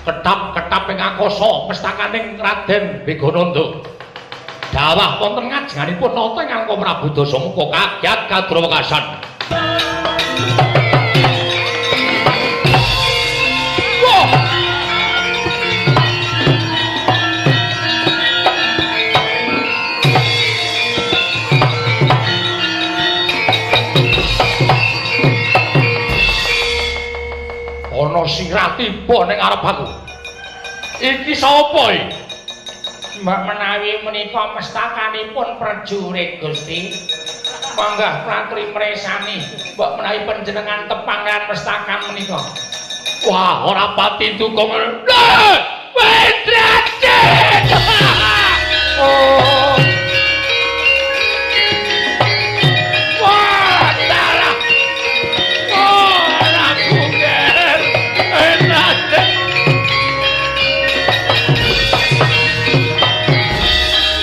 ketap-ketap ing akasa pestakaning Raden Begonanda. Dawah wonten ngajenganipun nata ing Angka Prabu Dasamuka kagyat kadrawekasan. Ana sirah tiba ning arep aku. Iki sapa iki? Mbak menawi menika mestakanipun prajurit Gusti. Manggah pratri mresani. Mbak menawi panjenengan tepangan mestakan menika. Wah, ora pati dukung. Wedrajit. Oh. Wah, darah. Oh, aku ger. Wedrajit.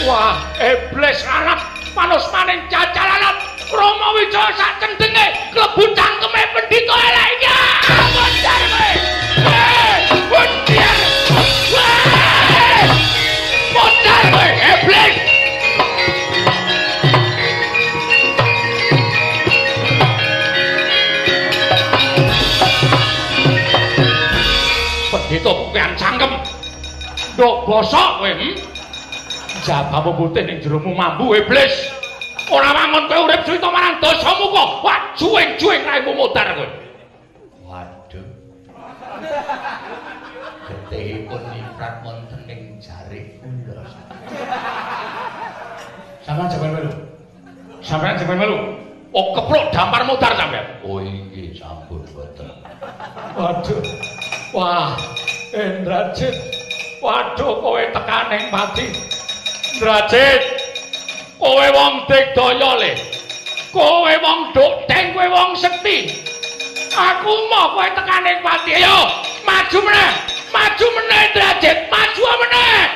Wah, iblis Arab panos maning cacalan Rama Wijaya sak cendenge klebu cangkeme pendhita elek iki. Bocah kowe. Bocah. Bocah kowe iblis. Pendhita bukan cangkem. Nduk bosok kowe. Jabamu putih ning jeromu mambu iblis. Ora wangun kowe urip suwita marang Dasamuka. Wah, jueng-jueng raimu modar kowe. Waduh. Getihipun niprat wonten ing jari kula. Sampeyan jaman melu. Sampeyan jaman melu. Oh, keplok dampar modar sampeyan. Oh, iki sampun boten. Waduh. Wah, Indrajit. Waduh, kowe tekaning pati. Indrajit, kowe wong digdaya le. Kowe wong dokdeng, kowe wong sekti. Aku mau kowe tekaning pati. Ayo, maju meneh. Maju meneh Indrajit, maju meneh.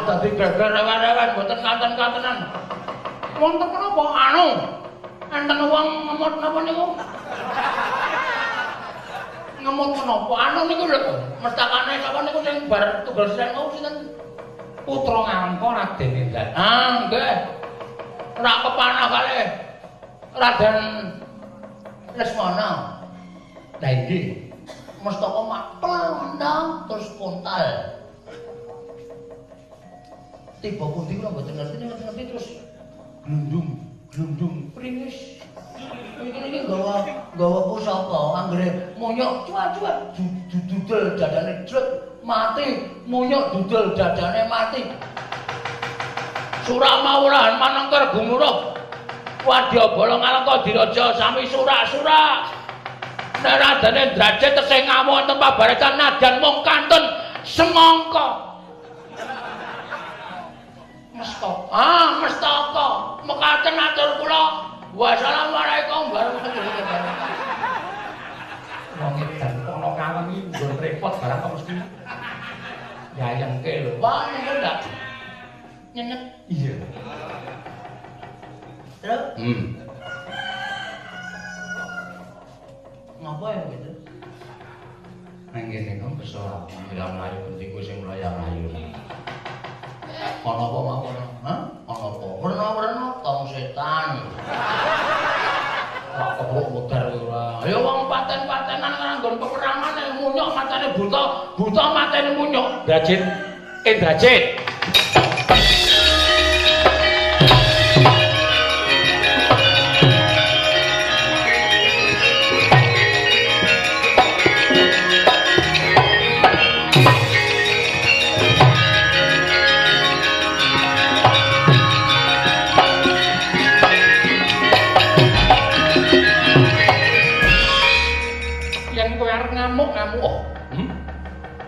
Dadi geger rewen-rewen mboten kanten-kantenan. Wonten menapa anu? Enten wong ngemot napa niku? Ngemot menapa? Anu niku lho, mestakane sapa niku sing bar tunggal sing mau sinten? Putra Ngangka Raden Indrajit. Ah, nggih. Ora kepanah kalih Raden Lesmana. Lah iki mestaka mapel ndang terus kontal. Tiba pundi kula mboten ngerti terus glundung pringis. Iki gawa pusaka anggere monyok cuak-cuak dudul dadane jrek mati, monyok dudul dadane mati. Suramawurahan manengker gumuruh. Wadya bala ngalengka diraja sami surak-surak. Nek Raden Indrajit tesih ngawuh wonten pabaratan nadyan mung kantun semangka. Mestaka. Mekaten atur kula. Wassalamualaikum warahmatullahi wabarakatuh. Wong edan ana kawengi nggon barang kok mesti nyayangke lho. Wah, ini ndak nyenget. Iya. Terus? Ngapa ya gitu? Nang kene kok bisa bilang mlayu penting kuwi sing mlayu-mlayu. Ana apa mawon? Hah? Ana apa? Werna-werna tong setan. Kok kepruk modar ora. Ya wong paten-patenan nganggon peperangan munyuk matane buta, buta matane munyuk. Drajit. Drajit.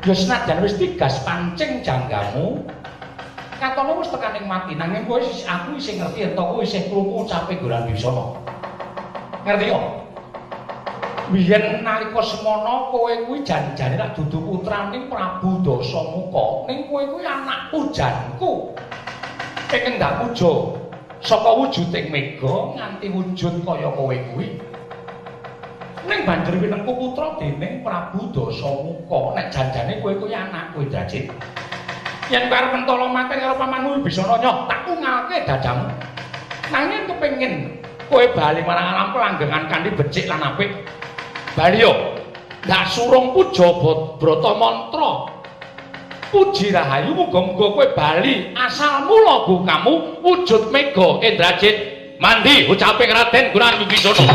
Ya senajan wis digas pancing janggamu katone wis tekaning mati nanging kowe aku isih ngerti ento kowe isih krungu ucape Goran Bisana ngerti kok biyen nalika semana kowe kuwi janjane lak dudu putraning Prabu Dasamuka ning kowe kuwi anak pujanku pengen ndak puja saka wujuding mega nganti wujud kaya kowe kuwi ning banjur winengku putra dening Prabu Dasamuka nek janjane kowe kuwi anakku Drajit yen arep mentala mati karo pamanmu Bisana nyoh tak ungalke dadamu nanging kepengin kowe bali marang alam pelanggengan kanthi becik lan apik bali yo ndak surung puja brata mantra puji rahayu muga-muga kowe bali asal mula bukamu wujud mega Drajit mandi ucaping Raden Goran Wibisono.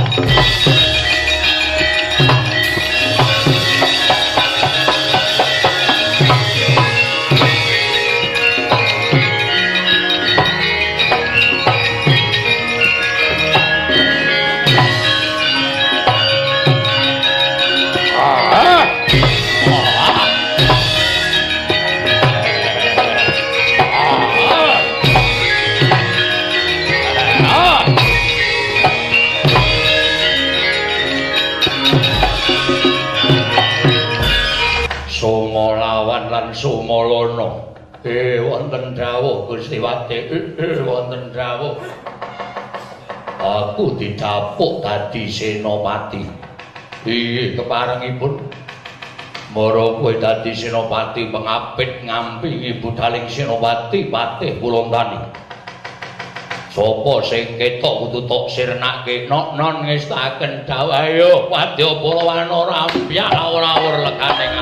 Sumalana wonten dawuh Gustiwati wonten dawuh aku didapuk dadi senopati iya keparengipun mara kowe dadi senopati pengapit ngampingi budaling senopati patih Kulantani sapa sing ketok kudu tok sirnake non ngestaken dawuh ayo Wadyabala Rampya ora-ora legane